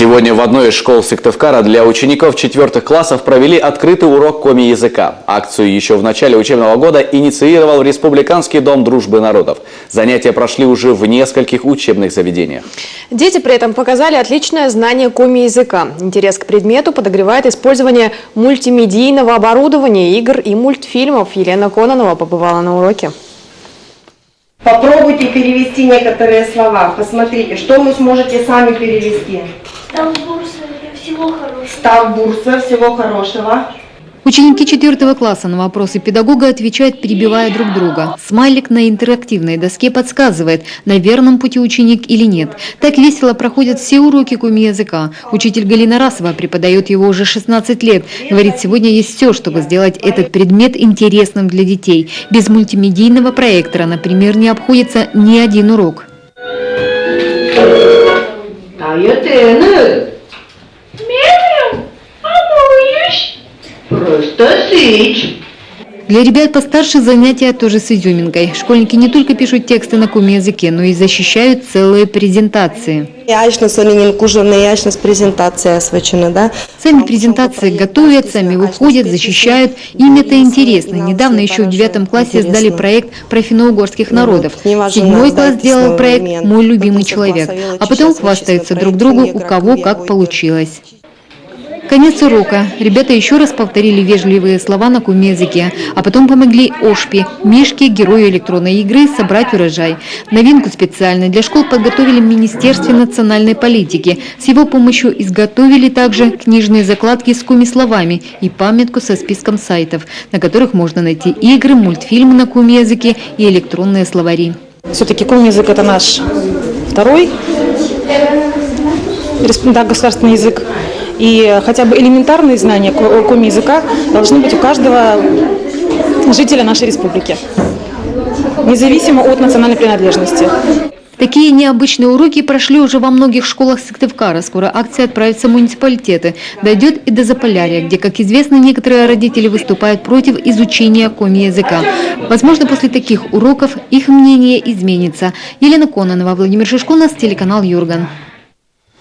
Сегодня в одной из школ Сыктывкара для учеников 4 классов провели открытый урок коми-языка. Акцию еще в начале учебного года инициировал Республиканский дом дружбы народов. Занятия прошли уже в нескольких учебных заведениях. Дети при этом показали отличное знание коми-языка. Интерес к предмету подогревает использование мультимедийного оборудования, игр и мультфильмов. Елена Кононова побывала на уроке. Попробуйте перевести некоторые слова. Посмотрите, что вы сможете сами перевести. Став-бурса, всего хорошего. Став-бурса, всего хорошего. Ученики 4 класса на вопросы педагога отвечают, перебивая друг друга. Смайлик на интерактивной доске подсказывает, на верном пути ученик или нет. Так весело проходят все уроки коми-языка. Учитель Галина Расова преподает его уже 16 лет. Говорит, сегодня есть все, чтобы сделать этот предмет интересным для детей. Без мультимедийного проектора, например, не обходится ни один урок. Для ребят постарше занятия тоже с изюминкой. Школьники не только пишут тексты на коми-языке, но и защищают целые презентации. Сами презентации готовят, сами выходят, защищают. Им это интересно. Недавно еще в 9 классе сдали проект про финно-угорских народов. 7 класс сделал проект «Мой любимый человек». А потом хвастаются друг другу, у кого как получилось. Конец урока. Ребята еще раз повторили вежливые слова на коми-языке, а потом помогли Ошпе, Мишке, герою электронной игры, собрать урожай. Новинку специально для школ подготовили в Министерстве национальной политики. С его помощью изготовили также книжные закладки с коми-словами и памятку со списком сайтов, на которых можно найти игры, мультфильмы на коми-языке и электронные словари. Все-таки коми-язык – это наш второй государственный язык. И хотя бы элементарные знания коми-языка должны быть у каждого жителя нашей республики, независимо от национальной принадлежности. Такие необычные уроки прошли уже во многих школах Сыктывкара. Скоро акция отправится в муниципалитеты. Дойдет и до Заполярья, где, как известно, некоторые родители выступают против изучения коми-языка. Возможно, после таких уроков их мнение изменится. Елена Кононова, Владимир Шишкунас, телеканал Юрган.